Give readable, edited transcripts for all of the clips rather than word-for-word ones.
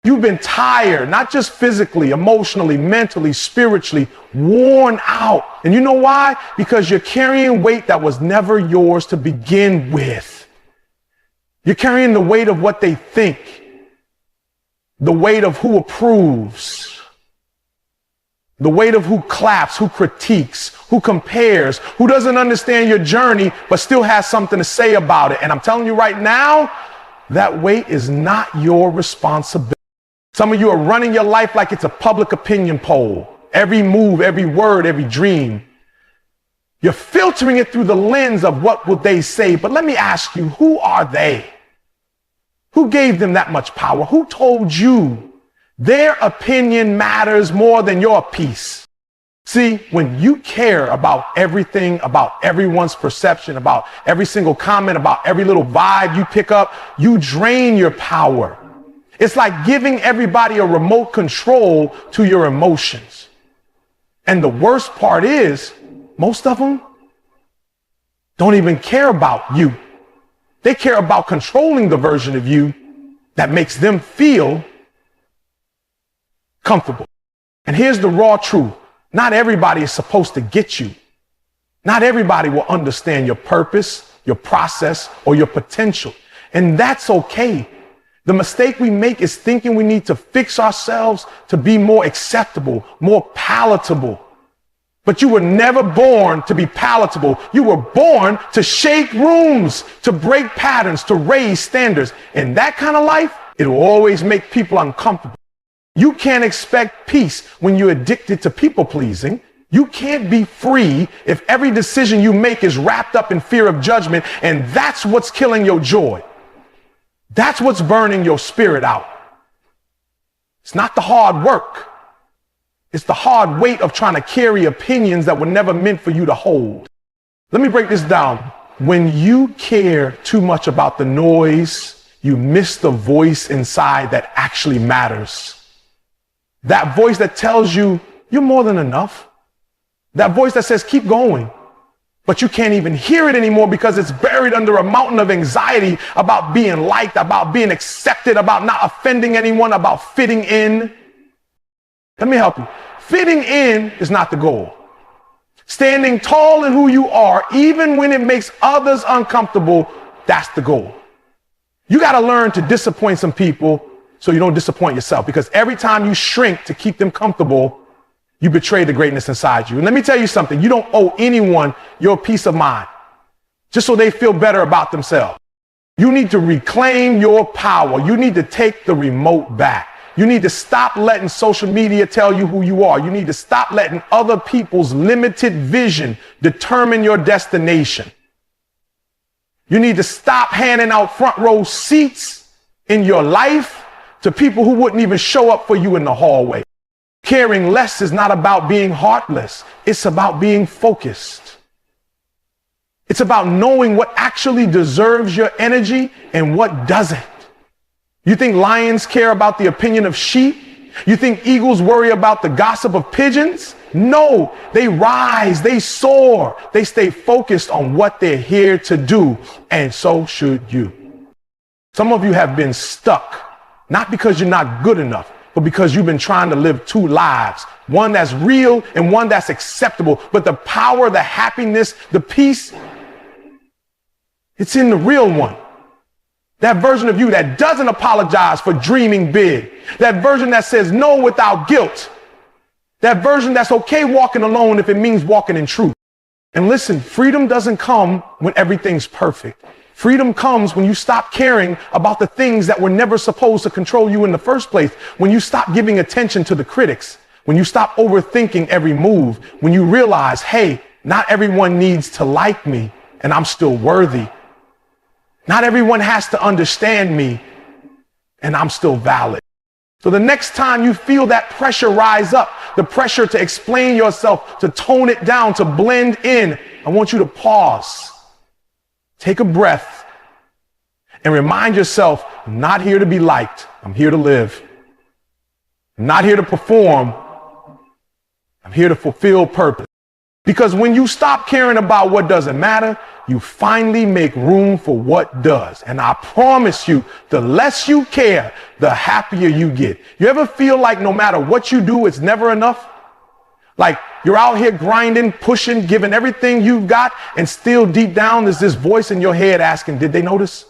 You've been tired, not just physically, emotionally, mentally, spiritually, worn out. And you know why? Because you're carrying weight that was never yours to begin with. You're carrying the weight of what they think, the weight of who approves, the weight of who claps, who critiques, who compares, who doesn't understand your journey, but still has something to say about it. And I'm telling you right now, that weight is not your responsibility. Some of you are running your life like it's a public opinion poll. Every move, every word, every dream. You're filtering it through the lens of what will they say. But let me ask you, who are they? Who gave them that much power? Who told you their opinion matters more than your peace? See, when you care about everything, about everyone's perception, about every single comment, about every little vibe you pick up, you drain your power. It's like giving everybody a remote control to your emotions. And the worst part is, most of them don't even care about you. They care about controlling the version of you that makes them feel comfortable. And here's the raw truth. Not everybody is supposed to get you. Not everybody will understand your purpose, your process, or your potential. And that's okay. The mistake we make is thinking we need to fix ourselves to be more acceptable, more palatable. But you were never born to be palatable. You were born to shake rooms, to break patterns, to raise standards. And that kind of life, it will always make people uncomfortable. You can't expect peace when you're addicted to people pleasing. You can't be free if every decision you make is wrapped up in fear of judgment. And that's what's killing your joy. That's what's burning your spirit out. It's not the hard work. It's the hard weight of trying to carry opinions that were never meant for you to hold. Let me break this down. When you care too much about the noise, you miss the voice inside that actually matters. That voice that tells you you're more than enough. That voice that says keep going. But you can't even hear it anymore because it's buried under a mountain of anxiety about being liked, about being accepted, about not offending anyone, about fitting in. Let me help you. Fitting in is not the goal. Standing tall in who you are, even when it makes others uncomfortable, that's the goal. You got to learn to disappoint some people so you don't disappoint yourself, because every time you shrink to keep them comfortable, you betray the greatness inside you. And let me tell you something. You don't owe anyone your peace of mind just so they feel better about themselves. You need to reclaim your power. You need to take the remote back. You need to stop letting social media tell you who you are. You need to stop letting other people's limited vision determine your destination. You need to stop handing out front row seats in your life to people who wouldn't even show up for you in the hallway. Caring less is not about being heartless. It's about being focused. It's about knowing what actually deserves your energy and what doesn't. You think lions care about the opinion of sheep? You think eagles worry about the gossip of pigeons? No, they rise, they soar, they stay focused on what they're here to do, and so should you. Some of you have been stuck, not because you're not good enough, but because you've been trying to live two lives, one that's real and one that's acceptable. But the power, the happiness, the peace, it's in the real one. That version of you that doesn't apologize for dreaming big. That version that says no without guilt. That version that's okay walking alone if it means walking in truth. And listen, freedom doesn't come when everything's perfect. Freedom comes when you stop caring about the things that were never supposed to control you in the first place. When you stop giving attention to the critics. When you stop overthinking every move. When you realize, hey, not everyone needs to like me and I'm still worthy. Not everyone has to understand me and I'm still valid. So the next time you feel that pressure rise up, the pressure to explain yourself, to tone it down, to blend in, I want you to pause, take a breath, and remind yourself, I'm not here to be liked. I'm here to live. I'm not here to perform. I'm here to fulfill purpose. Because when you stop caring about what doesn't matter, you finally make room for what does. And I promise you, the less you care, the happier you get. You ever feel like no matter what you do, it's never enough? Like you're out here grinding, pushing, giving everything you've got, and still deep down there's this voice in your head asking, did they notice?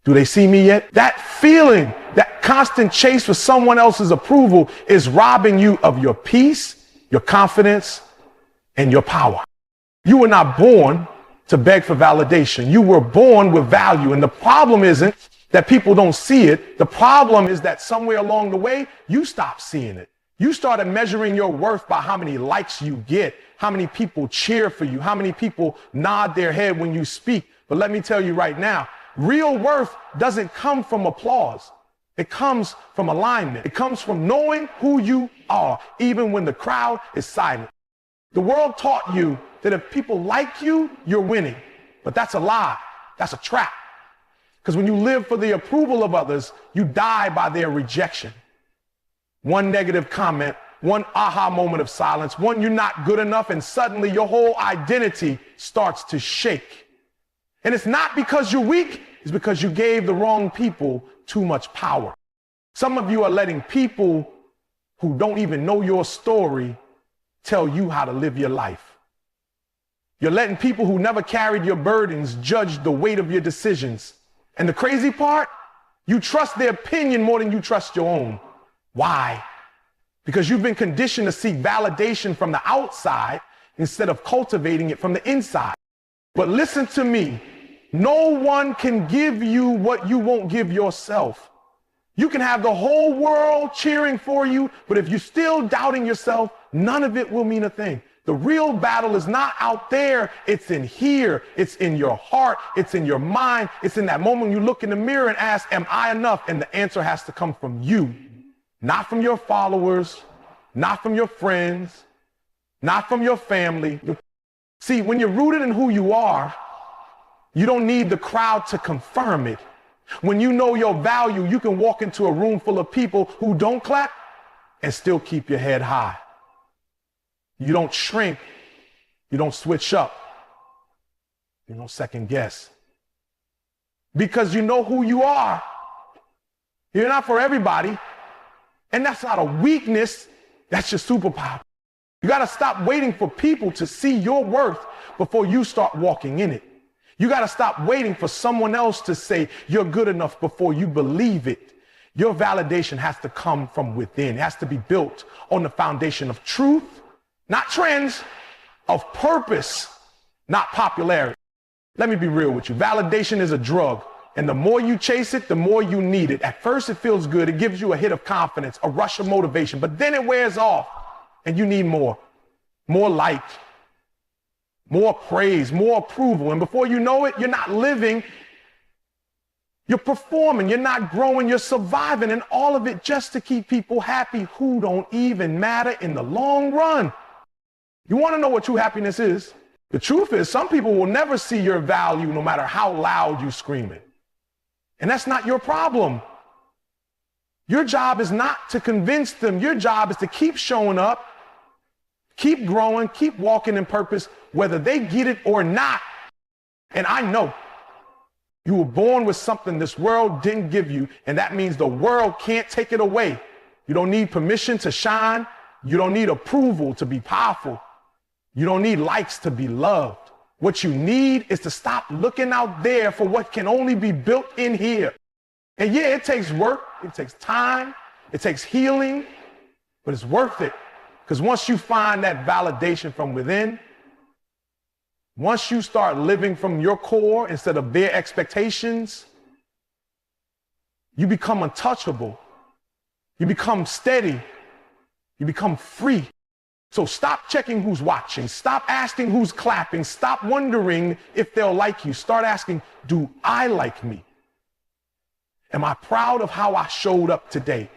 Do they see me yet? That feeling, that constant chase for someone else's approval is robbing you of your peace, your confidence, and your power. You were not born to beg for validation. You were born with value. And the problem isn't that people don't see it. The problem is that somewhere along the way, you stopped seeing it. You started measuring your worth by how many likes you get, how many people cheer for you, how many people nod their head when you speak. But let me tell you right now, real worth doesn't come from applause. It comes from alignment. It comes from knowing who you are, even when the crowd is silent. The world taught you that if people like you, you're winning. But that's a lie. That's a trap. Because when you live for the approval of others, you die by their rejection. One negative comment, one aha moment of silence, one you're not good enough, and suddenly your whole identity starts to shake. And it's not because you're weak, it's because you gave the wrong people too much power. Some of you are letting people who don't even know your story tell you how to live your life. You're letting people who never carried your burdens judge the weight of your decisions. And the crazy part, you trust their opinion more than you trust your own. Why? Because you've been conditioned to seek validation from the outside instead of cultivating it from the inside. But listen to me, no one can give you what you won't give yourself. You can have the whole world cheering for you, but if you're still doubting yourself, none of it will mean a thing. The real battle is not out there, it's in here, it's in your heart, it's in your mind, it's in that moment you look in the mirror and ask, am I enough? And the answer has to come from you, not from your followers, not from your friends, not from your family. See, when you're rooted in who you are, you don't need the crowd to confirm it. When you know your value, you can walk into a room full of people who don't clap and still keep your head high. You don't shrink. You don't switch up. You don't second guess. Because you know who you are. You're not for everybody. And that's not a weakness. That's your superpower. You got to stop waiting for people to see your worth before you start walking in it. You got to stop waiting for someone else to say you're good enough before you believe it. Your validation has to come from within. It has to be built on the foundation of truth, not trends, of purpose, not popularity. Let me be real with you. Validation is a drug, and the more you chase it, the more you need it. At first, it feels good. It gives you a hit of confidence, a rush of motivation, but then it wears off, and you need more like, more praise, more approval. And before you know it, you're not living, you're performing, you're not growing, you're surviving, and all of it just to keep people happy who don't even matter in the long run. You want to know what true happiness is? The truth is, some people will never see your value no matter how loud you scream it. And that's not your problem. Your job is not to convince them. Your job is to keep showing up, keep growing, keep walking in purpose, whether they get it or not. And I know you were born with something this world didn't give you, and that means the world can't take it away. You don't need permission to shine. You don't need approval to be powerful. You don't need likes to be loved. What you need is to stop looking out there for what can only be built in here. And yeah, it takes work, it takes time, it takes healing, but it's worth it. Because once you find that validation from within, once you start living from your core instead of their expectations, you become untouchable. You become steady. You become free. So stop checking who's watching. Stop asking who's clapping. Stop wondering if they'll like you. Start asking, do I like me? Am I proud of how I showed up today?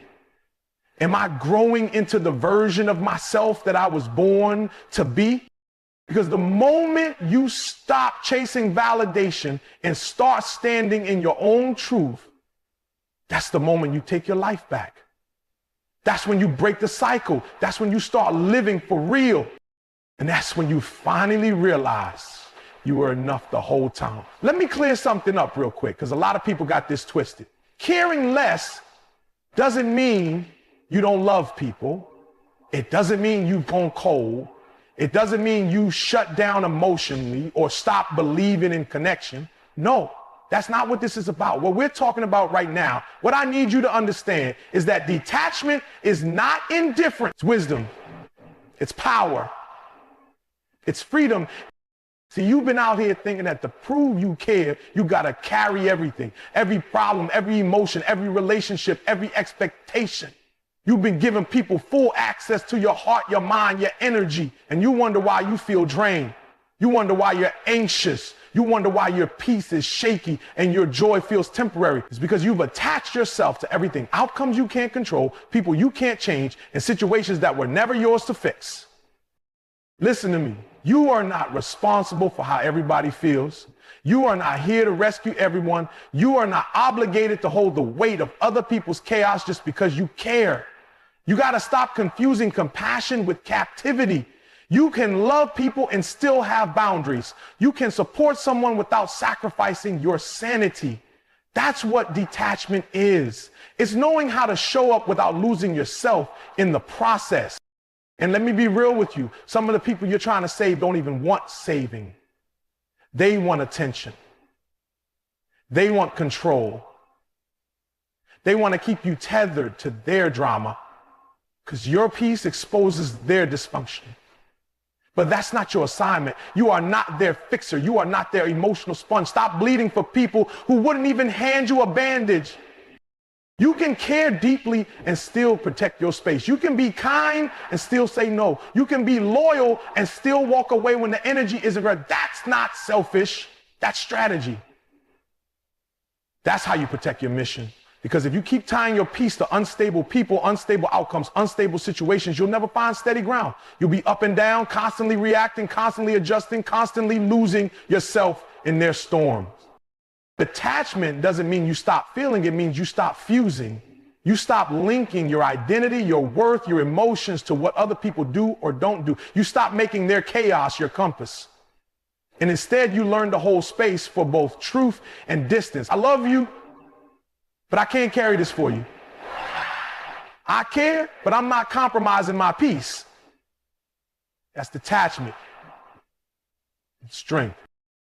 Am I growing into the version of myself that I was born to be? Because the moment you stop chasing validation and start standing in your own truth, that's the moment you take your life back. That's when you break the cycle. That's when you start living for real. And that's when you finally realize you were enough the whole time. Let me clear something up real quick, because a lot of people got this twisted. Caring less doesn't mean you don't love people. It doesn't mean you've gone cold. It doesn't mean you shut down emotionally or stop believing in connection. No, that's not what this is about. What we're talking about right now, what I need you to understand is that detachment is not indifference. It's wisdom. It's power. It's freedom. See, you've been out here thinking that to prove you care, you got to carry everything, every problem, every emotion, every relationship, every expectation. You've been giving people full access to your heart, your mind, your energy, and you wonder why you feel drained. You wonder why you're anxious. You wonder why your peace is shaky and your joy feels temporary. It's because you've attached yourself to everything. Outcomes you can't control, people you can't change, and situations that were never yours to fix. Listen to me. You are not responsible for how everybody feels. You are not here to rescue everyone. You are not obligated to hold the weight of other people's chaos just because you care. You got to stop confusing compassion with captivity. You can love people and still have boundaries. You can support someone without sacrificing your sanity. That's what detachment is. It's knowing how to show up without losing yourself in the process. And let me be real with you. Some of the people you're trying to save don't even want saving. They want attention. They want control. They want to keep you tethered to their drama because your peace exposes their dysfunction. But that's not your assignment. You are not their fixer. You are not their emotional sponge. Stop bleeding for people who wouldn't even hand you a bandage. You can care deeply and still protect your space. You can be kind and still say no. You can be loyal and still walk away when the energy isn't right. That's not selfish. That's strategy. That's how you protect your mission. Because if you keep tying your peace to unstable people, unstable outcomes, unstable situations, you'll never find steady ground. You'll be up and down, constantly reacting, constantly adjusting, constantly losing yourself in their storms. Detachment doesn't mean you stop feeling, it means you stop fusing. You stop linking your identity, your worth, your emotions to what other people do or don't do. You stop making their chaos your compass. And instead you learn to hold space for both truth and distance. I love you, but I can't carry this for you. I care, but I'm not compromising my peace. That's detachment. It's strength.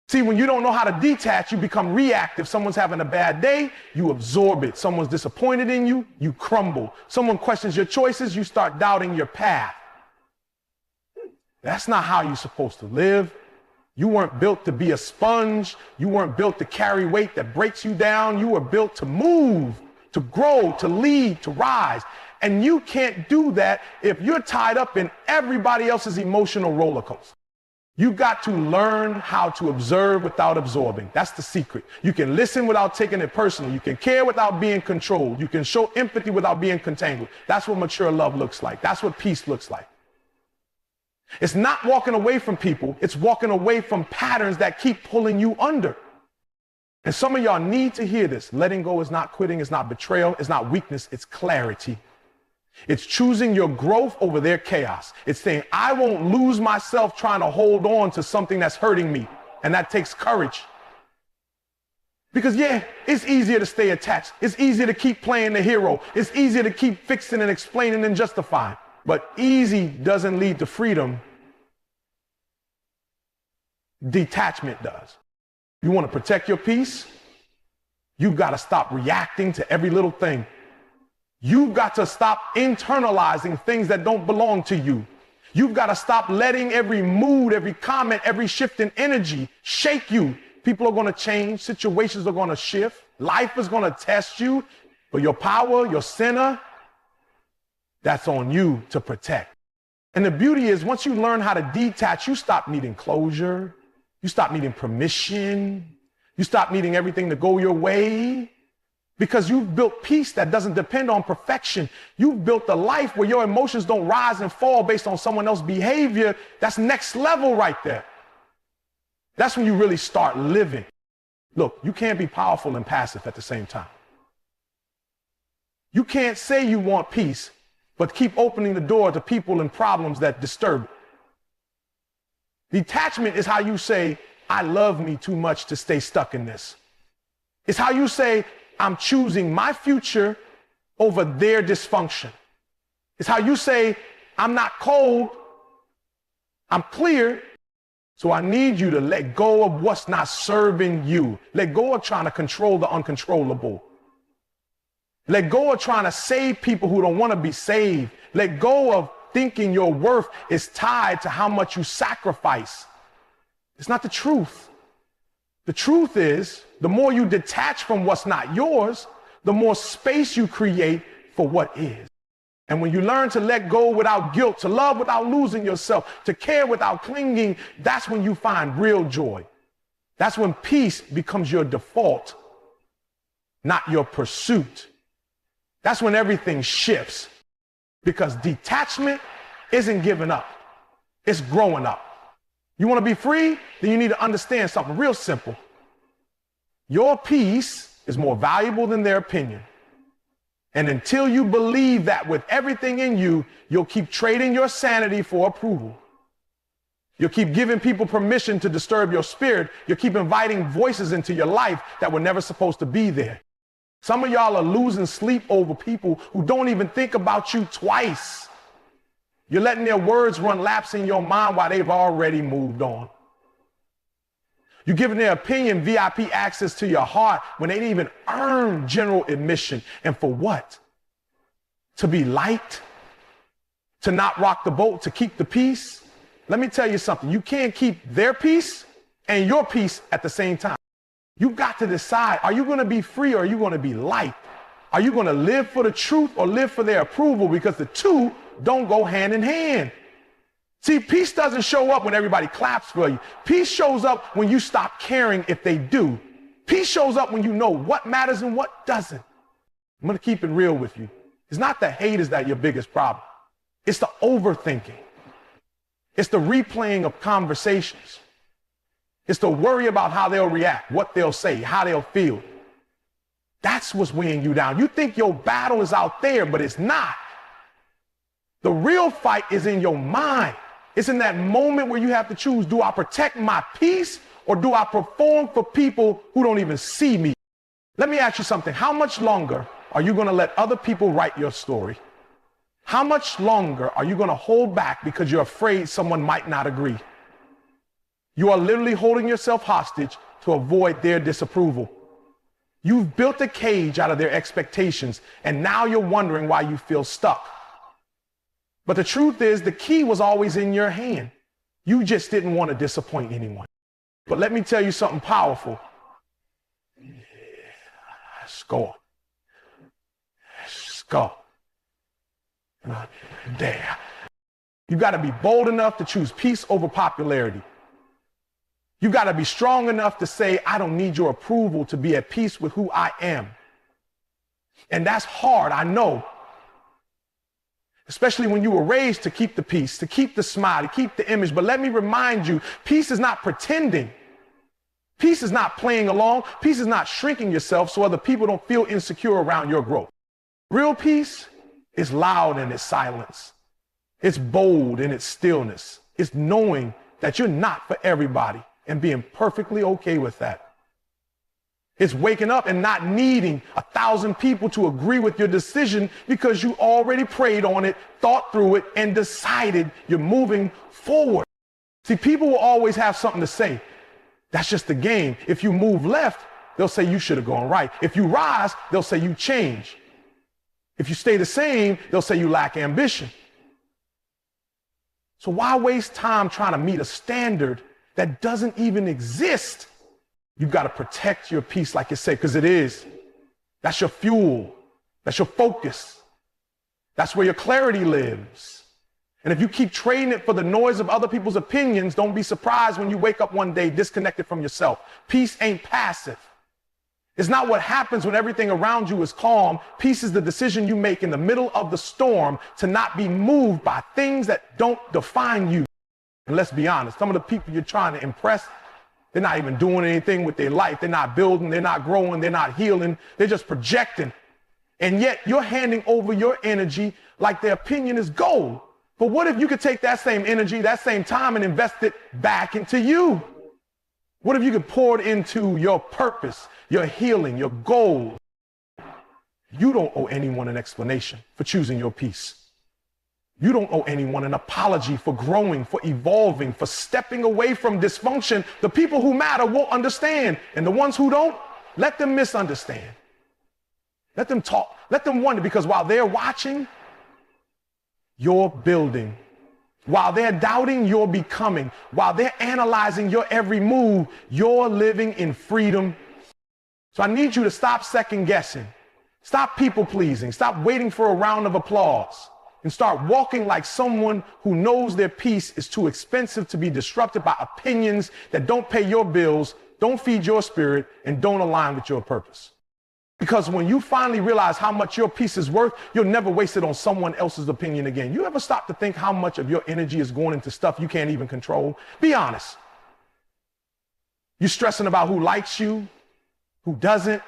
See, when you don't know how to detach, you become reactive. Someone's having a bad day, you absorb it. Someone's disappointed in you, you crumble. Someone questions your choices, you start doubting your path. That's not how you're supposed to live. You weren't built to be a sponge. You weren't built to carry weight that breaks you down. You were built to move, to grow, to lead, to rise. And you can't do that if you're tied up in everybody else's emotional roller coaster. You got to learn how to observe without absorbing. That's the secret. You can listen without taking it personally. You can care without being controlled. You can show empathy without being contangled. That's what mature love looks like. That's what peace looks like. It's not walking away from people. It's walking away from patterns that keep pulling you under. And some of y'all need to hear this. Letting go is not quitting. It's not betrayal. It's not weakness. It's clarity. It's choosing your growth over their chaos. It's saying, I won't lose myself trying to hold on to something that's hurting me. And that takes courage. Because yeah, it's easier to stay attached. It's easier to keep playing the hero. It's easier to keep fixing and explaining and justifying. But easy doesn't lead to freedom. Detachment does. You want to protect your peace? You've got to stop reacting to every little thing. You've got to stop internalizing things that don't belong to you. You've got to stop letting every mood, every comment, every shift in energy shake you. People are going to change. Situations are going to shift. Life is going to test you. But your power, your center, that's on you to protect. And the beauty is, once you learn how to detach, you stop needing closure. You stop needing permission. You stop needing everything to go your way. Because you've built peace that doesn't depend on perfection. You've built a life where your emotions don't rise and fall based on someone else's behavior. That's next level right there. That's when you really start living. Look, you can't be powerful and passive at the same time. You can't say you want peace, but keep opening the door to people and problems that disturb it. Detachment is how you say, I love me too much to stay stuck in this. It's how you say, I'm choosing my future over their dysfunction. It's how you say, I'm not cold, I'm clear. So I need you to let go of what's not serving you. Let go of trying to control the uncontrollable. Let go of trying to save people who don't want to be saved. Let go of thinking your worth is tied to how much you sacrifice. It's not the truth. The truth is, the more you detach from what's not yours, the more space you create for what is. And when you learn to let go without guilt, to love without losing yourself, to care without clinging, that's when you find real joy. That's when peace becomes your default, not your pursuit. That's when everything shifts, because detachment isn't giving up. It's growing up. You want to be free? Then you need to understand something real simple. Your peace is more valuable than their opinion. And until you believe that with everything in you, you'll keep trading your sanity for approval. You'll keep giving people permission to disturb your spirit. You'll keep inviting voices into your life that were never supposed to be there. Some of y'all are losing sleep over people who don't even think about you twice. You're letting their words run laps in your mind while they've already moved on. You're giving their opinion VIP access to your heart when they didn't even earn general admission. And for what? To be liked? To not rock the boat? To keep the peace? Let me tell you something. You can't keep their peace and your peace at the same time. You've got to decide, are you going to be free or are you going to be liked? Are you going to live for the truth or live for their approval? Because the two don't go hand in hand. See, peace doesn't show up when everybody claps for you. Peace shows up when you stop caring if they do. Peace shows up when you know what matters and what doesn't. I'm going to keep it real with you. It's not the haters that your biggest problem. It's the overthinking. It's the replaying of conversations. It's the worry about how they'll react, what they'll say, how they'll feel. That's what's weighing you down. You think your battle is out there, but it's not. The real fight is in your mind. It's in that moment where you have to choose, do I protect my peace or do I perform for people who don't even see me? Let me ask you something. How much longer are you going to let other people write your story? How much longer are you going to hold back because you're afraid someone might not agree? You are literally holding yourself hostage to avoid their disapproval. You've built a cage out of their expectations, and now you're wondering why you feel stuck. But the truth is, the key was always in your hand. You just didn't want to disappoint anyone. But let me tell you something powerful. Let's go. Let's go. There. You got to be bold enough to choose peace over popularity. You got to be strong enough to say, I don't need your approval to be at peace with who I am. And that's hard, I know. Especially when you were raised to keep the peace, to keep the smile, to keep the image. But let me remind you, peace is not pretending. Peace is not playing along. Peace is not shrinking yourself so other people don't feel insecure around your growth. Real peace is loud in its silence. It's bold in its stillness. It's knowing that you're not for everybody and being perfectly okay with that. It's waking up and not needing 1,000 people to agree with your decision because you already prayed on it, thought through it, and decided you're moving forward. See, people will always have something to say. That's just the game. If you move left, they'll say you should have gone right. If you rise, they'll say you change. If you stay the same, they'll say you lack ambition. So why waste time trying to meet a standard that doesn't even exist? You've got to protect your peace like you say, because it is. That's your fuel. That's your focus. That's where your clarity lives. And if you keep trading it for the noise of other people's opinions, don't be surprised when you wake up one day disconnected from yourself. Peace ain't passive. It's not what happens when everything around you is calm. Peace is the decision you make in the middle of the storm to not be moved by things that don't define you. And let's be honest, some of the people you're trying to impress, they're not even doing anything with their life. They're not building. They're not growing. They're not healing. They're just projecting. And yet you're handing over your energy like their opinion is gold. But what if you could take that same energy, that same time, and invest it back into you? What if you could pour it into your purpose, your healing, your goals? You don't owe anyone an explanation for choosing your peace. You don't owe anyone an apology for growing, for evolving, for stepping away from dysfunction. The people who matter will understand, and the ones who don't, let them misunderstand. Let them talk. Let them wonder, because while they're watching, you're building. While they're doubting, you're becoming. While they're analyzing your every move, you're living in freedom. So I need you to stop second guessing. Stop people pleasing. Stop waiting for a round of applause. And start walking like someone who knows their peace is too expensive to be disrupted by opinions that don't pay your bills, don't feed your spirit, and don't align with your purpose. Because when you finally realize how much your peace is worth, you'll never waste it on someone else's opinion again. You ever stop to think how much of your energy is going into stuff you can't even control? Be honest. You stressing about who likes you, who doesn't.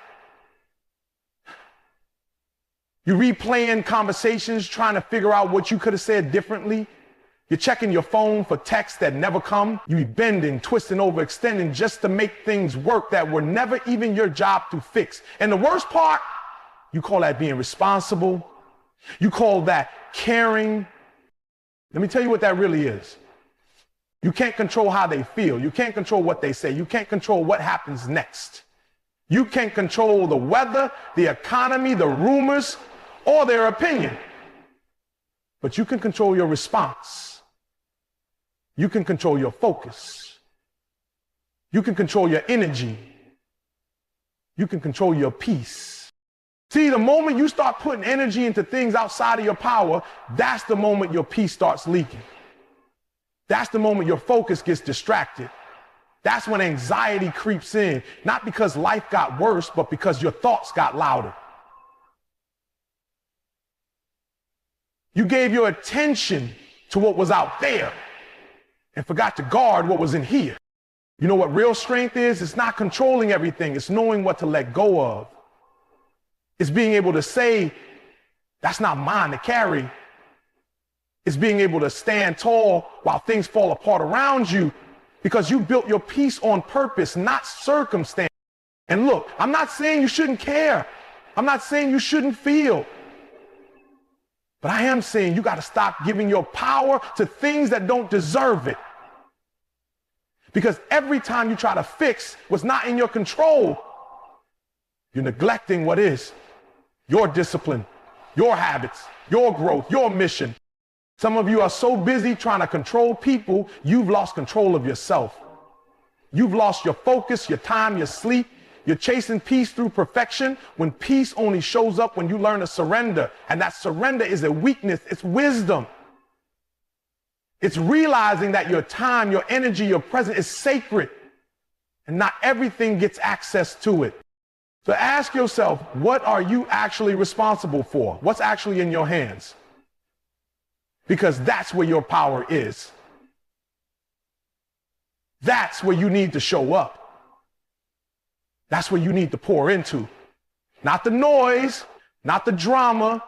You replaying conversations, trying to figure out what you could have said differently. You're checking your phone for texts that never come. You bending, twisting, overextending just to make things work that were never even your job to fix. And the worst part, you call that being responsible. You call that caring. Let me tell you what that really is. You can't control how they feel. You can't control what they say. You can't control what happens next. You can't control the weather, the economy, the rumors, or their opinion. But you can control your response. You can control your focus. You can control your energy. You can control your peace. See, the moment you start putting energy into things outside of your power, that's the moment your peace starts leaking. That's the moment your focus gets distracted. That's when anxiety creeps in, not because life got worse, but because your thoughts got louder. You gave your attention to what was out there and forgot to guard what was in here. You know what real strength is? It's not controlling everything. It's knowing what to let go of. It's being able to say, that's not mine to carry. It's being able to stand tall while things fall apart around you, because you built your peace on purpose, not circumstance. And look, I'm not saying you shouldn't care. I'm not saying you shouldn't feel. But I am saying you got to stop giving your power to things that don't deserve it. Because every time you try to fix what's not in your control, you're neglecting what is your discipline, your habits, your growth, your mission. Some of you are so busy trying to control people, you've lost control of yourself. You've lost your focus, your time, your sleep. You're chasing peace through perfection when peace only shows up when you learn to surrender. And that surrender is a weakness. It's wisdom. It's realizing that your time, your energy, your presence is sacred, and not everything gets access to it. So ask yourself, what are you actually responsible for? What's actually in your hands? Because that's where your power is. That's where you need to show up. That's where you need to pour into. Not the noise, not the drama,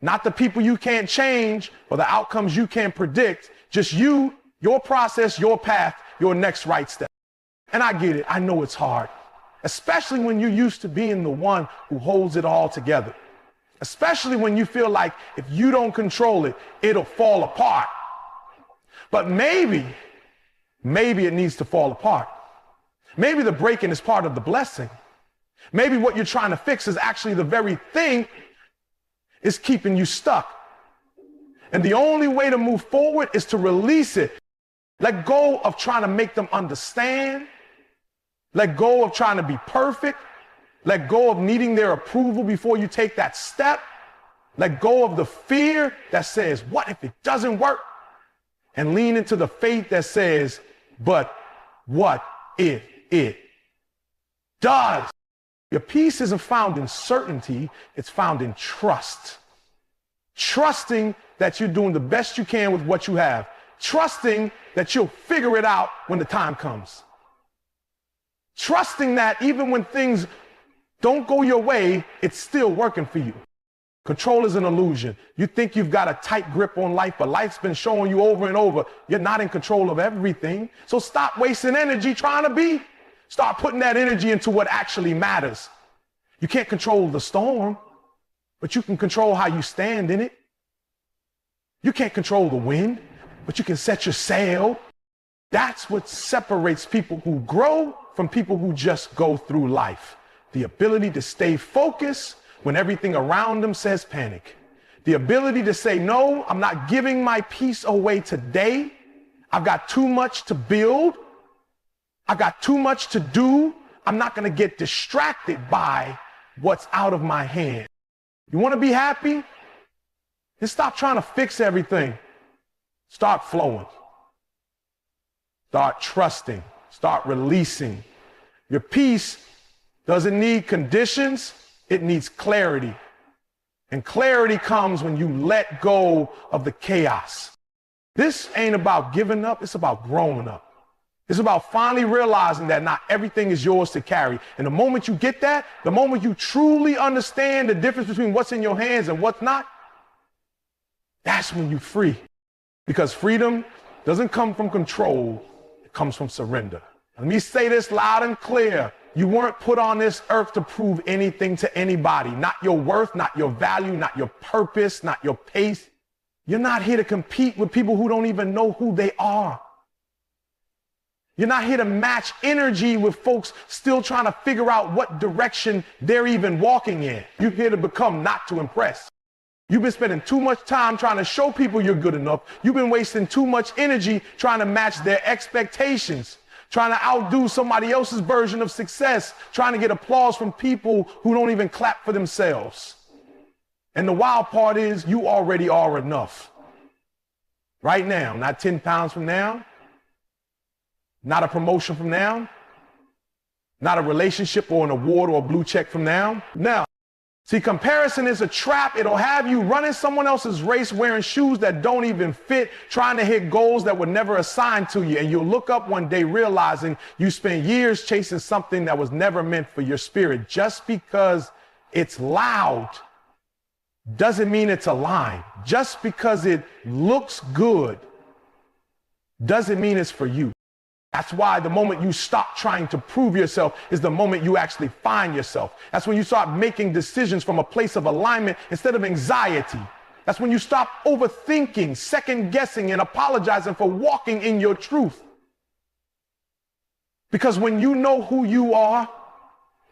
not the people you can't change or the outcomes you can't predict. Just you, your process, your path, your next right step. And I get it. I know it's hard, especially when you're used to being the one who holds it all together. Especially when you feel like if you don't control it, it'll fall apart. But maybe it needs to fall apart. Maybe the breaking is part of the blessing. Maybe what you're trying to fix is actually the very thing is keeping you stuck. And the only way to move forward is to release it. Let go of trying to make them understand. Let go of trying to be perfect. Let go of needing their approval before you take that step. Let go of the fear that says, what if it doesn't work? And lean into the faith that says, but what if it does? Your peace isn't found in certainty. It's found in trust. Trusting that you're doing the best you can with what you have. Trusting that you'll figure it out when the time comes. Trusting that even when things don't go your way, it's still working for you. Control is an illusion. You think you've got a tight grip on life, but life's been showing you over and over, you're not in control of everything. So stop wasting energy trying to be. Start putting that energy into what actually matters. You can't control the storm, but you can control how you stand in it. You can't control the wind, but you can set your sail. That's what separates people who grow from people who just go through life. The ability to stay focused when everything around them says panic. The ability to say, no, I'm not giving my peace away today. I've got too much to build. I've got too much to do. I'm not going to get distracted by what's out of my hand. You want to be happy? Then stop trying to fix everything. Start flowing. Start trusting. Start releasing. Your peace doesn't need conditions. It needs clarity. And clarity comes when you let go of the chaos. This ain't about giving up. It's about growing up. It's about finally realizing that not everything is yours to carry. And the moment you get that, the moment you truly understand the difference between what's in your hands and what's not, that's when you're free. Because freedom doesn't come from control. It comes from surrender. Let me say this loud and clear. You weren't put on this earth to prove anything to anybody. Not your worth, not your value, not your purpose, not your pace. You're not here to compete with people who don't even know who they are. You're not here to match energy with folks still trying to figure out what direction they're even walking in. You're here to become, not to impress. You've been spending too much time trying to show people you're good enough. You've been wasting too much energy trying to match their expectations, trying to outdo somebody else's version of success, trying to get applause from people who don't even clap for themselves. And the wild part is you already are enough. Right now, not 10 pounds from now, not a promotion from now, not a relationship or an award or a blue check from now. Now, see, comparison is a trap. It'll have you running someone else's race, wearing shoes that don't even fit, trying to hit goals that were never assigned to you. And you'll look up one day realizing you spent years chasing something that was never meant for your spirit. Just because it's loud doesn't mean it's aligned. Just because it looks good doesn't mean it's for you. That's why the moment you stop trying to prove yourself is the moment you actually find yourself. That's when you start making decisions from a place of alignment instead of anxiety. That's when you stop overthinking, second guessing, and apologizing for walking in your truth. Because when you know who you are,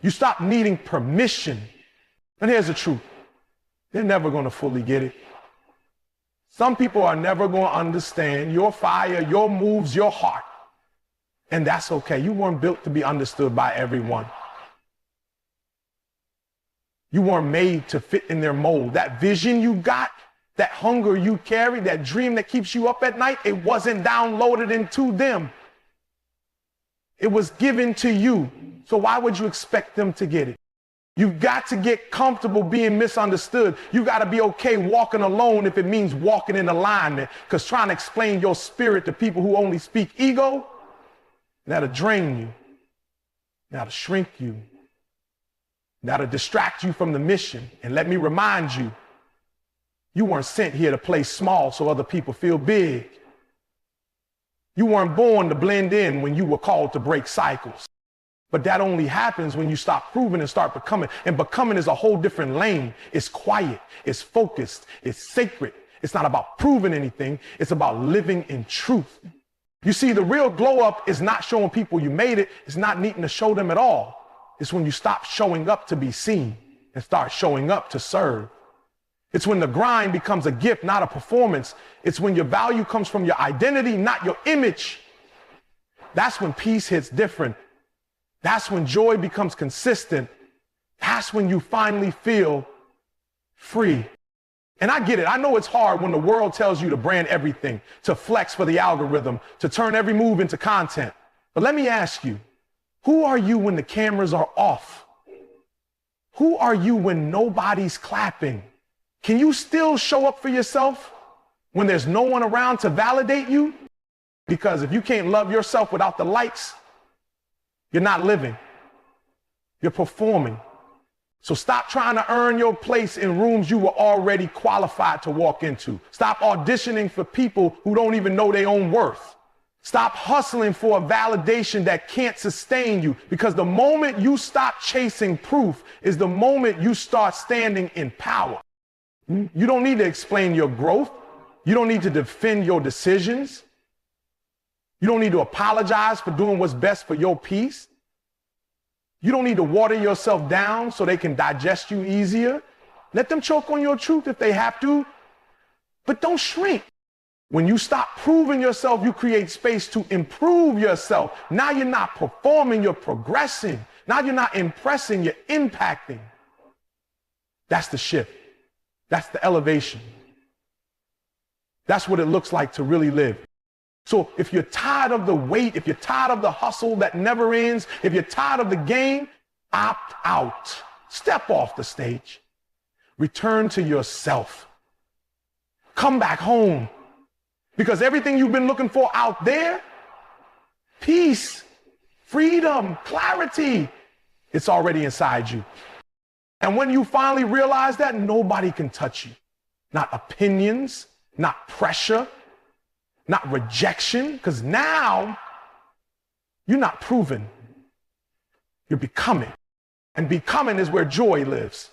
you stop needing permission. And here's the truth. They're never going to fully get it. Some people are never going to understand your fire, your moves, your heart. And that's okay. You weren't built to be understood by everyone. You weren't made to fit in their mold. That vision you got, that hunger you carry, that dream that keeps you up at night, it wasn't downloaded into them. It was given to you. So why would you expect them to get it? You've got to get comfortable being misunderstood. You got to be okay walking alone if it means walking in alignment. Because trying to explain your spirit to people who only speak ego, that'll drain you, that'll shrink you, that'll distract you from the mission. And let me remind you, you weren't sent here to play small so other people feel big. You weren't born to blend in when you were called to break cycles. But that only happens when you stop proving and start becoming. And becoming is a whole different lane. It's quiet, it's focused, it's sacred. It's not about proving anything. It's about living in truth. You see, the real glow up is not showing people you made it. It's not needing to show them at all. It's when you stop showing up to be seen and start showing up to serve. It's when the grind becomes a gift, not a performance. It's when your value comes from your identity, not your image. That's when peace hits different. That's when joy becomes consistent. That's when you finally feel free. And I get it. I know it's hard when the world tells you to brand everything, to flex for the algorithm, to turn every move into content. But let me ask you, who are you when the cameras are off? Who are you when nobody's clapping? Can you still show up for yourself when there's no one around to validate you? Because if you can't love yourself without the likes, you're not living. You're performing. So stop trying to earn your place in rooms you were already qualified to walk into. Stop auditioning for people who don't even know their own worth. Stop hustling for a validation that can't sustain you, because the moment you stop chasing proof is the moment you start standing in power. You don't need to explain your growth. You don't need to defend your decisions. You don't need to apologize for doing what's best for your peace. You don't need to water yourself down so they can digest you easier. Let them choke on your truth if they have to, but don't shrink. When you stop proving yourself, you create space to improve yourself. Now you're not performing, you're progressing. Now you're not impressing, you're impacting. That's the shift. That's the elevation. That's what it looks like to really live. So if you're tired of the wait, if you're tired of the hustle that never ends, if you're tired of the game, opt out. Step off the stage. Return to yourself. Come back home. Because everything you've been looking for out there, peace, freedom, clarity, it's already inside you. And when you finally realize that, nobody can touch you. Not opinions, not pressure, not rejection, because now you're not proven. You're becoming. And becoming is where joy lives.